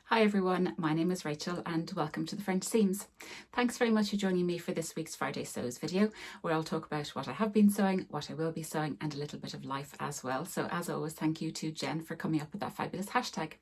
Hi everyone, my name is Rachel and welcome to the French Seams. Thanks very much for joining me for this week's Friday Sews video, where I'll talk about what I have been sewing, what I will be sewing, and a little bit of life as well. So as always, thank you to Jen for coming up with that fabulous hashtag.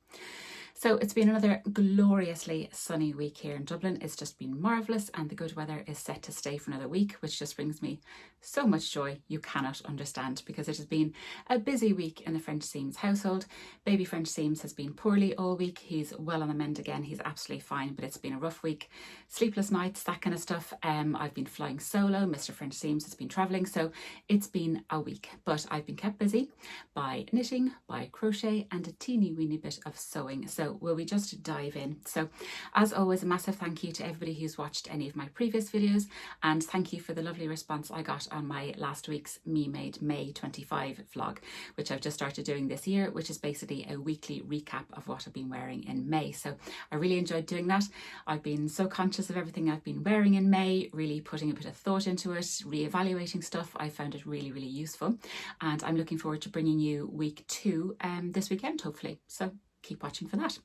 So it's been another gloriously sunny week here in Dublin. It's just been marvellous and the good weather is set to stay for another week, which just brings me so much joy you cannot understand, because it has been a busy week in the French Seams household. Baby French Seams has been poorly all week. He's well on the mend again. He's absolutely fine, but it's been a rough week. Sleepless nights, that kind of stuff. I've been flying solo. Mr. French Seams has been travelling, so it's been a week. But I've been kept busy by knitting, by crochet, and a teeny weeny bit of sewing. So will we just dive in? So as always, a massive thank you to everybody who's watched any of my previous videos, and thank you for the lovely response I got on my last week's Me Made May 25 vlog, which I've just started doing this year, which is basically a weekly recap of what I've been wearing in May. So I really enjoyed doing that. I've been so conscious of everything I've been wearing in May, really putting a bit of thought into it, re-evaluating stuff. I found it really, really useful, and I'm looking forward to bringing you week 2 this weekend, hopefully. So keep watching for that.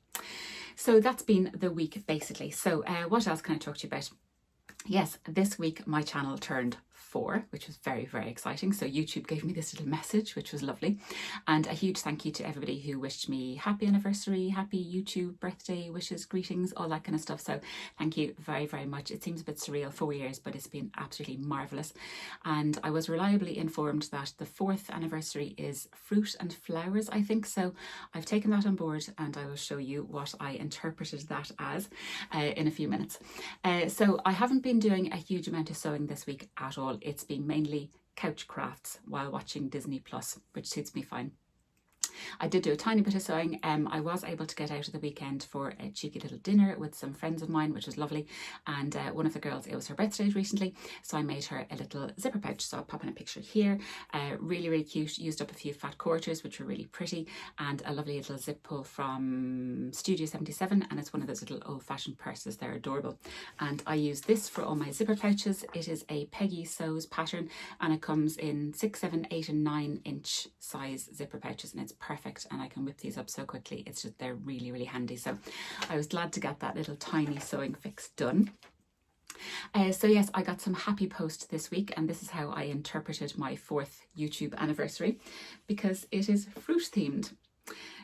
So that's been the week basically. So what else can I talk to you about? Yes, this week my channel turned 4, which was very, very exciting. So YouTube gave me this little message, which was lovely. And a huge thank you to everybody who wished me happy anniversary, happy YouTube birthday wishes, greetings, all that kind of stuff. So thank you very, very much. It seems a bit surreal, 4 years, but it's been absolutely marvellous. And I was reliably informed that the 4th anniversary is fruit and flowers, I think. So I've taken that on board and I will show you what I interpreted that as in a few minutes. So I haven't been doing a huge amount of sewing this week at all. It's been mainly couch crafts while watching Disney Plus, which suits me fine. I did do a tiny bit of sewing. I was able to get out of the weekend for a cheeky little dinner with some friends of mine, which was lovely. And one of the girls, it was her birthday recently, so I made her a little zipper pouch. So I'll pop in a picture here. Really, really cute. Used up a few fat quarters, which were really pretty, and a lovely little zip pull from Studio 77. And it's one of those little old-fashioned purses. They're adorable. And I use this for all my zipper pouches. It is a Peggy Sews pattern, and it comes in 6, 7, 8 and 9 inch size zipper pouches, and it's perfect, and I can whip these up so quickly. It's just, they're really, really handy. So I was glad to get that little tiny sewing fix done. So yes, I got some happy post this week, and this is how I interpreted my 4th YouTube anniversary, because it is fruit themed.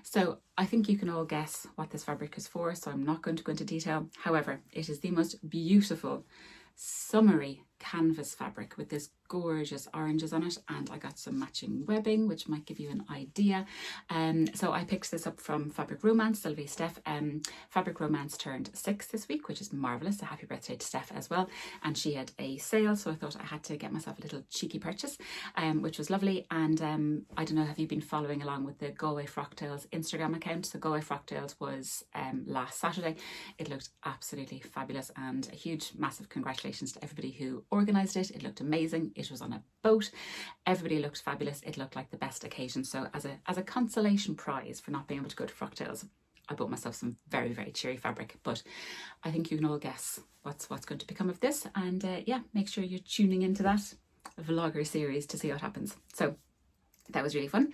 So I think you can all guess what this fabric is for, so I'm not going to go into detail. However, it is the most beautiful summery canvas fabric with this gorgeous oranges on it, and I got some matching webbing, which might give you an idea. So I picked this up from Fabric Romance, Sylvie Steph. Fabric Romance turned 6 this week, which is marvellous. A happy birthday to Steph as well. And she had a sale, so I thought I had to get myself a little cheeky purchase, which was lovely. And I don't know, have you been following along with the Galway Frocktails Instagram account? So Galway Frocktails was last Saturday. It looked absolutely fabulous, and a huge, massive congratulations to everybody who organised it. It looked amazing. It was on a boat. Everybody looked fabulous. It looked like the best occasion. So as a consolation prize for not being able to go to Frocktails, I bought myself some very, very cheery fabric. But I think you can all guess what's going to become of this. And yeah, make sure you're tuning into that vlogger series to see what happens. So that was really fun.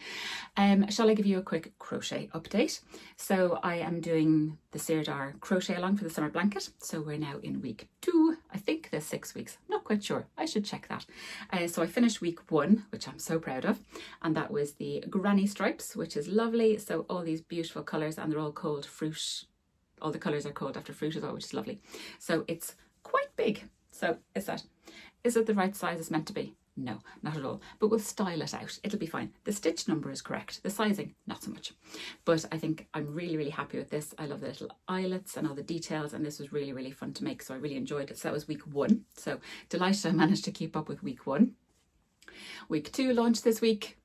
Shall I give you a quick crochet update? So I am doing the Sirdar crochet along for the summer blanket. So we're now in week 2. I think there's 6 weeks. I'm not quite sure. I should check that. So I finished week 1, which I'm so proud of. And that was the granny stripes, which is lovely. So all these beautiful colours, and they're all called fruit. All the colours are called after fruit as well, which is lovely. So it's quite big. So is it the right size it's meant to be? No, not at all, but we'll style it out. It'll be fine. The stitch number is correct. The sizing, not so much. But I think I'm really, really happy with this. I love the little eyelets and all the details, and this was really, really fun to make. So I really enjoyed it. So that was week 1. So delighted I managed to keep up with week 1. Week 2 launched this week.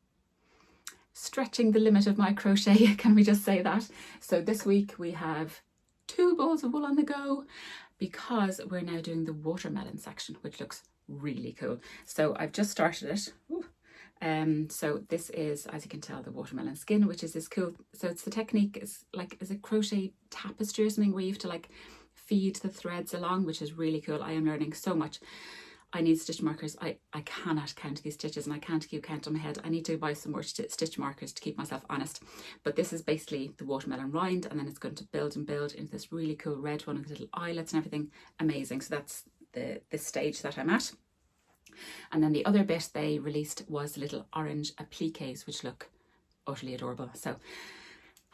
Stretching the limit of my crochet, can we just say that? So this week we have 2 balls of wool on the go, because we're now doing the watermelon section, which looks really cool. So I've just started it. So this is, as you can tell, the watermelon skin, which is this cool. So it's the technique is a crochet tapestry or something, where you have to like feed the threads along, which is really cool. I am learning so much. I need stitch markers. I cannot count these stitches and I can't keep count on my head. I need to buy some more stitch markers to keep myself honest. But this is basically the watermelon rind, and then it's going to build and build into this really cool red one with little eyelets and everything. Amazing. So that's this stage that I'm at. And then the other bit they released was the little orange appliques, which look utterly adorable. So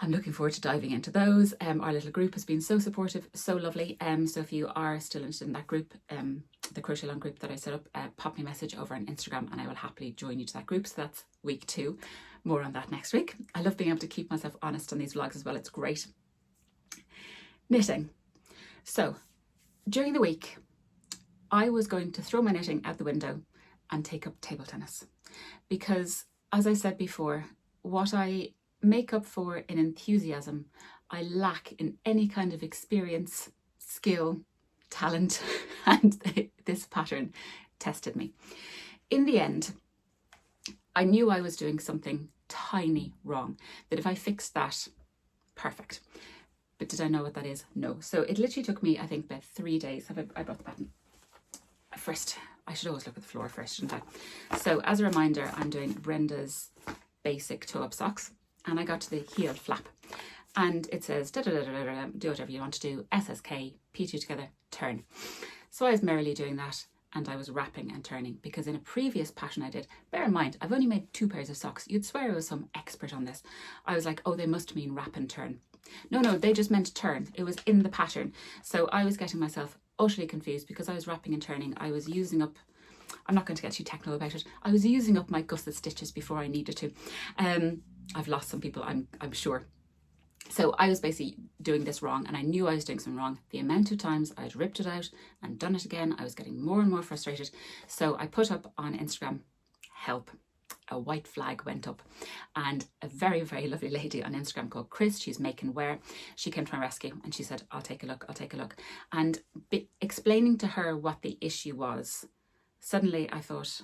I'm looking forward to diving into those. Our little group has been so supportive, so lovely. So if you are still interested in that group, the Crochet Along group that I set up, pop me a message over on Instagram and I will happily join you to that group. So that's week 2. More on that next week. I love being able to keep myself honest on these vlogs as well. It's great. Knitting. So during the week, I was going to throw my knitting out the window and take up table tennis. Because as I said before, what I make up for in enthusiasm, I lack in any kind of experience, skill, talent, and this pattern tested me. In the end, I knew I was doing something tiny wrong, that if I fixed that, perfect. But did I know what that is? No. So it literally took me, I think, about 3 days. I brought the pattern first. I should always look at the floor first, shouldn't I? So as a reminder, I'm doing Brenda's basic toe-up socks. And I got to the heel flap and it says, do whatever you want to do, SSK, P2 together, turn. So I was merrily doing that and I was wrapping and turning, because in a previous pattern I did, bear in mind, I've only made 2 pairs of socks. You'd swear I was some expert on this. I was like, oh, they must mean wrap and turn. No, they just meant turn. It was in the pattern. So I was getting myself utterly confused because I was wrapping and turning. I was using up, I'm not going to get too technical about it, I was using up my gusset stitches before I needed to. I've lost some people, I'm sure. So I was basically doing this wrong and I knew I was doing something wrong. The amount of times I'd ripped it out and done it again, I was getting more and more frustrated. So I put up on Instagram, help. A white flag went up and a very, very lovely lady on Instagram called Chris, she's Make and Wear, she came to my rescue and she said, I'll take a look. And explaining to her what the issue was, suddenly I thought,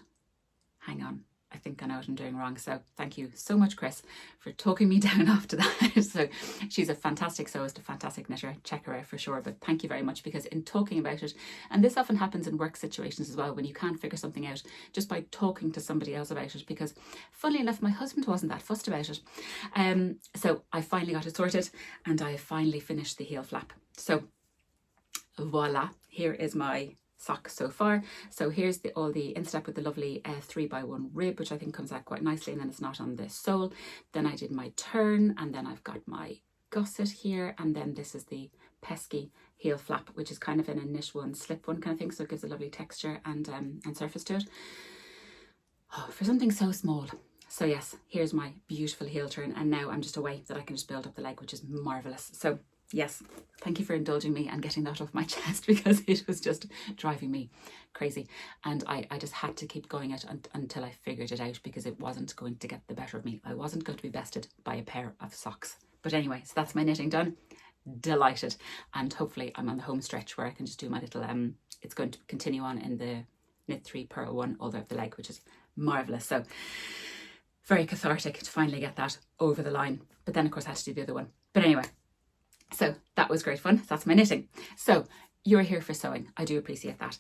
hang on, I think I know what I'm doing wrong. So thank you so much, Chris, for talking me down after that. So she's a fantastic sewist, a fantastic knitter. Check her out for sure. But thank you very much, because in talking about it, and this often happens in work situations as well, when you can't figure something out just by talking to somebody else about it, because funnily enough, my husband wasn't that fussed about it. So I finally got it sorted and I finally finished the heel flap. So voila, here is my sock so far. So here's all the instep with the lovely 3x1 rib, which I think comes out quite nicely, and then it's not on the sole. Then I did my turn, and then I've got my gusset here, and then this is the pesky heel flap, which is kind of in a knit one, slip one kind of thing, so it gives a lovely texture and surface to it. Oh, for something so small. So yes, here's my beautiful heel turn, and now I'm just away that I can just build up the leg, which is marvelous. So yes, thank you for indulging me and getting that off my chest, because it was just driving me crazy. And I just had to keep going it until I figured it out, because it wasn't going to get the better of me. I wasn't going to be bested by a pair of socks. But anyway, so that's my knitting done. Delighted. And hopefully I'm on the home stretch where I can just do my little, it's going to continue on in the knit 3 purl 1 all the way up the leg, which is marvellous. So very cathartic to finally get that over the line. But then of course I had to do the other one. But anyway, so that was great fun. That's my knitting. So you're here for sewing. I do appreciate that.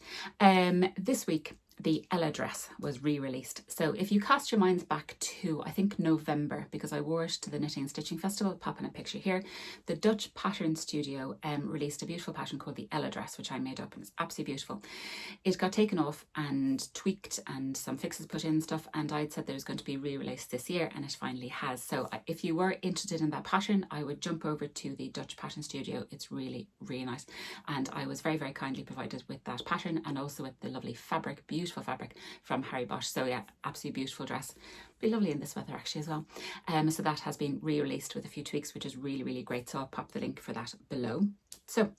This week, the Ella dress was re-released. So if you cast your minds back to, I think, November, because I wore it to the Knitting and Stitching Festival, popping a picture here, the Dutch Pattern Studio released a beautiful pattern called the Ella dress, which I made up, and it's absolutely beautiful. It got taken off and tweaked and some fixes put in and stuff, and I'd said there was going to be re-released this year, and it finally has. So if you were interested in that pattern, I would jump over to the Dutch Pattern Studio. It's really, really nice. And I was very, very kindly provided with that pattern, and also with the lovely fabric, beautiful fabric from Harry Bosch. So yeah, absolutely beautiful dress. Be lovely in this weather actually as well. So that has been re-released with a few tweaks, which is really, really great. So I'll pop the link for that below. So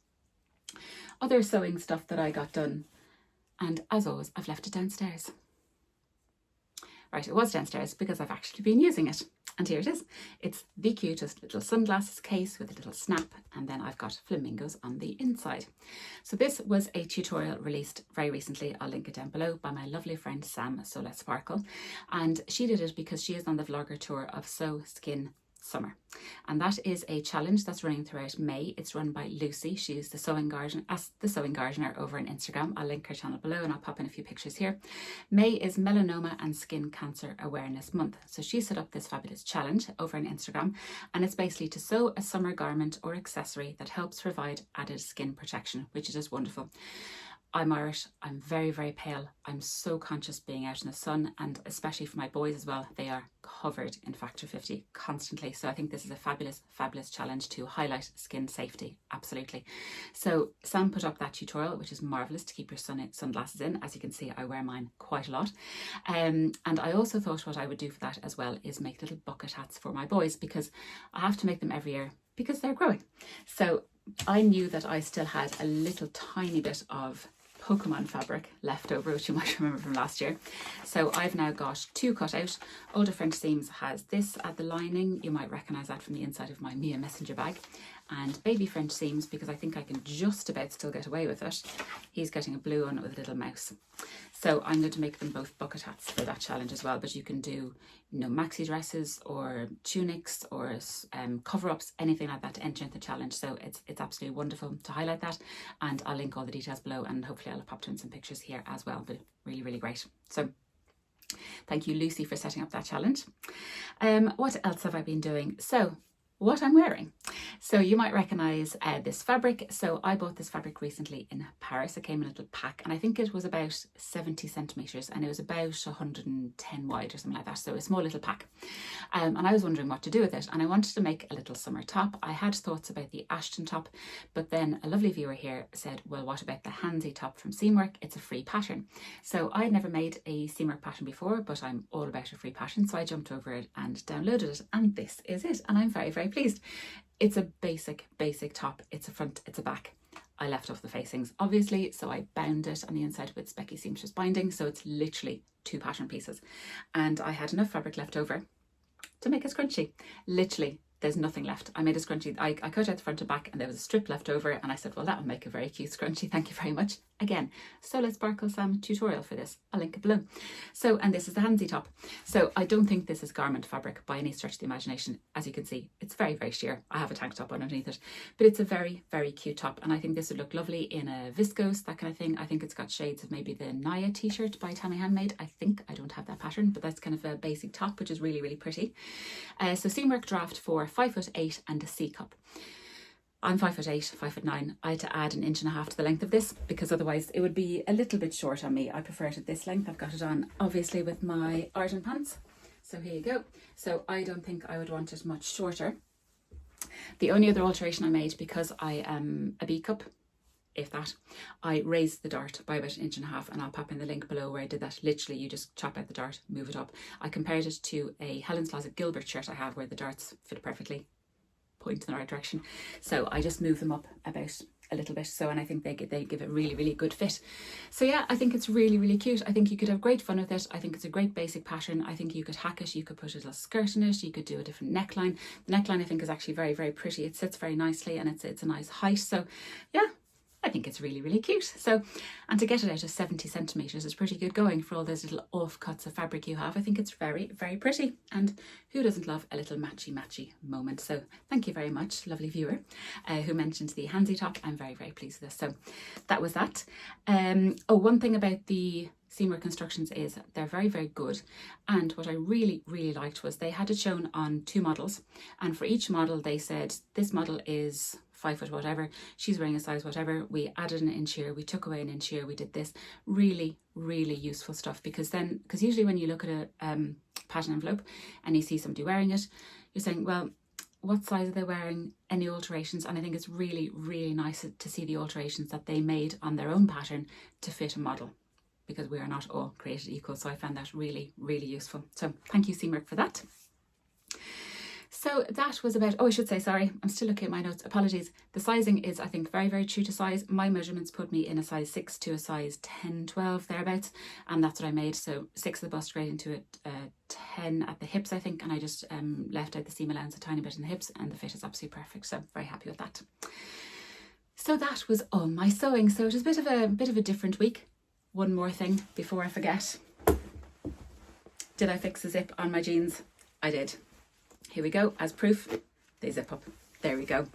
other sewing stuff that I got done, and as always, I've left it downstairs. Right, it was downstairs because I've actually been using it. And here it is. It's the cutest little sunglasses case with a little snap, and then I've got flamingos on the inside. So this was a tutorial released very recently, I'll link it down below, by my lovely friend Sam, So Let's Sparkle. And she did it because she is on the vlogger tour of Sew, Skin, summer. And that is a challenge that's running throughout May. It's run by Lucy. She's the Sewing Gardener over on Instagram. I'll link her channel below and I'll pop in a few pictures here. May is Melanoma and Skin Cancer Awareness Month. So she set up this fabulous challenge over on Instagram, and it's basically to sew a summer garment or accessory that helps provide added skin protection, which is just wonderful. I'm Irish, I'm very, very pale. I'm so conscious being out in the sun, and especially for my boys as well, they are covered in factor 50 constantly. So I think this is a fabulous, fabulous challenge to highlight skin safety, absolutely. So Sam put up that tutorial, which is marvellous to keep your sunglasses in. As you can see, I wear mine quite a lot. And I also thought what I would do for that as well is make little bucket hats for my boys, because I have to make them every year because they're growing. So I knew that I still had a little tiny bit of Pokemon fabric left over, which you might remember from last year. So I've now got 2 cut out. Older French Seams has this at the lining. You might recognise that from the inside of my Mia Messenger bag. And Baby French Seams, because I think I can just about still get away with it, he's getting a blue one with a little mouse. So I'm going to make them both bucket hats for that challenge as well. But you can do, you know, maxi dresses or tunics or cover-ups, anything like that to enter into the challenge. So it's absolutely wonderful to highlight that. And I'll link all the details below, and hopefully I'll pop in some pictures here as well. But really, really great. So thank you, Lucy, for setting up that challenge. What else have I been doing? So what I'm wearing. So you might recognise this fabric. So I bought this fabric recently in Paris. It came in a little pack, and I think it was about 70 centimetres, and it was about 110 wide or something like that. So a small little pack. And I was wondering what to do with it, and I wanted to make a little summer top. I had thoughts about the Ashton top, but then a lovely viewer here said, well, what about the Handsy top from Seamwork? It's a free pattern. So I had never made a Seamwork pattern before, but I'm all about a free pattern. So I jumped over it and downloaded it, and this is it. And I'm very, very pleased. It's a basic top. It's a front, it's a back. I left off the facings, obviously, so I bound it on the inside with Specky Seamstress binding. So it's literally 2 pattern pieces. And I had enough fabric left over to make a scrunchie. Literally, there's nothing left. I made a scrunchie. I cut out the front and back, and there was a strip left over, and I said, well, that will make a very cute scrunchie. Thank you very much. Again, Solid Sparkle Sam tutorial for this. I'll link it below. So, and this is the Handsy top. So I don't think this is garment fabric by any stretch of the imagination. As you can see, it's very, very sheer. I have a tank top underneath it, but it's a very, very cute top. And I think this would look lovely in a viscose, that kind of thing. I think it's got shades of maybe the Naya t-shirt by Tammy Handmade. I think I don't have that pattern, but that's kind of a basic top, which is really, really pretty. So Seamwork draft for 5'8" and a C cup. I'm 5'8", 5'9". I had to add 1.5 inches to the length of this, because otherwise it would be a little bit short on me. I prefer it at this length. I've got it on obviously with my Arden pants. So here you go. So I don't think I would want it much shorter. The only other alteration I made, because I am a B cup, if that, I raised the dart by about 1.5 inches, and I'll pop in the link below where I did that. Literally, you just chop out the dart, move it up. I compared it to a Helen's Closet Gilbert shirt I have, where the darts fit perfectly, point in the right direction. So I just move them up about a little bit. So, and I think they give a really, really good fit. So yeah, I think it's really, really cute. I think you could have great fun with it. I think it's a great basic pattern. I think you could hack it. You could put a little skirt in it. You could do a different neckline. The neckline I think is actually very, very pretty. It sits very nicely, and it's a nice height. So yeah, I think it's really, really cute. So, and to get it out of 70 centimetres is pretty good going for all those little offcuts of fabric you have. I think it's very, very pretty. And who doesn't love a little matchy moment? So thank you very much, lovely viewer, who mentioned the Handsy top. I'm very, very pleased with this. So that was that. Oh, one thing about the Seamwork instructions is they're very, very good. And what I really, really liked was they had it shown on 2 models. And for each model, they said, this model is 5 foot whatever, she's wearing a size whatever, we added 1 inch here, we took away 1 inch here, we did this. Really, really useful stuff, because usually when you look at a pattern envelope and you see somebody wearing it, you're saying, well, what size are they wearing, any alterations? And I think it's really, really nice to see the alterations that they made on their own pattern to fit a model, because we are not all created equal. So I found that really, really useful. So thank you, Seamwork, for that. So that was about, oh, I should say, sorry, I'm still looking at my notes, apologies. The sizing is, I think, very, very true to size. My measurements put me in a size 6 to a size 10, 12, thereabouts. And that's what I made. So 6 at the bust, straight into it, 10 at the hips, I think. And I just left out the seam allowance a tiny bit in the hips, and the fit is absolutely perfect. So very happy with that. So that was all my sewing. So it was a bit of a different week. One more thing before I forget. Did I fix the zip on my jeans? I did. Here we go, as proof, they zip up. There we go.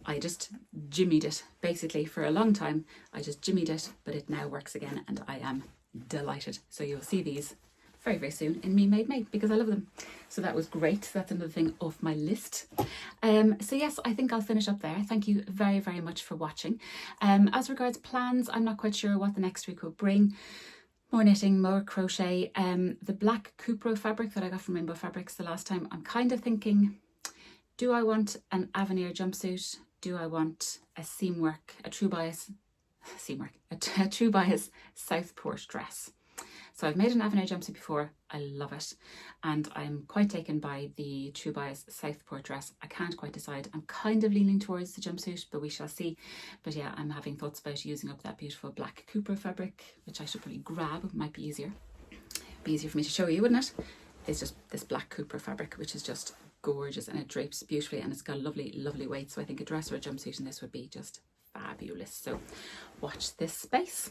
I just jimmied it basically for a long time. I just jimmied it, but it now works again and I am delighted. So you'll see these very, very soon in Me Made Made because I love them. So that was great. That's another thing off my list. So yes, I think I'll finish up there. Thank you very, very much for watching. As regards plans, I'm not quite sure what the next week will bring. More knitting, more crochet. The black Cupro fabric that I got from Rainbow Fabrics the last time, I'm kind of thinking, do I want an Avenir jumpsuit? Do I want a seamwork, a true bias Southport dress? So I've made an Avenir jumpsuit before. I love it. And I'm quite taken by the True Bias Southport dress. I can't quite decide. I'm kind of leaning towards the jumpsuit, but we shall see. But yeah, I'm having thoughts about using up that beautiful black Cupro fabric, which I should probably grab. It might be easier. Be easier for me to show you, wouldn't it? It's just this black Cupro fabric, which is just gorgeous and it drapes beautifully and it's got a lovely, lovely weight. So I think a dress or a jumpsuit in this would be just fabulous. So watch this space.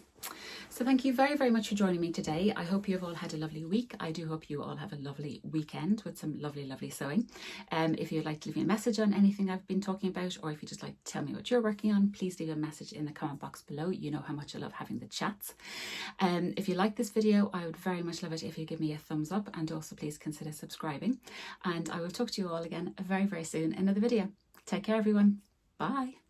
So thank you very, very much for joining me today. I hope you've all had a lovely week. I do hope you all have a lovely weekend with some lovely, lovely sewing. If you'd like to leave me a message on anything I've been talking about, or if you'd just like to tell me what you're working on, please leave a message in the comment box below. You know how much I love having the chats. If you like this video, I would very much love it if you give me a thumbs up, and also please consider subscribing. And I will talk to you all again very, very soon in another video. Take care, everyone. Bye.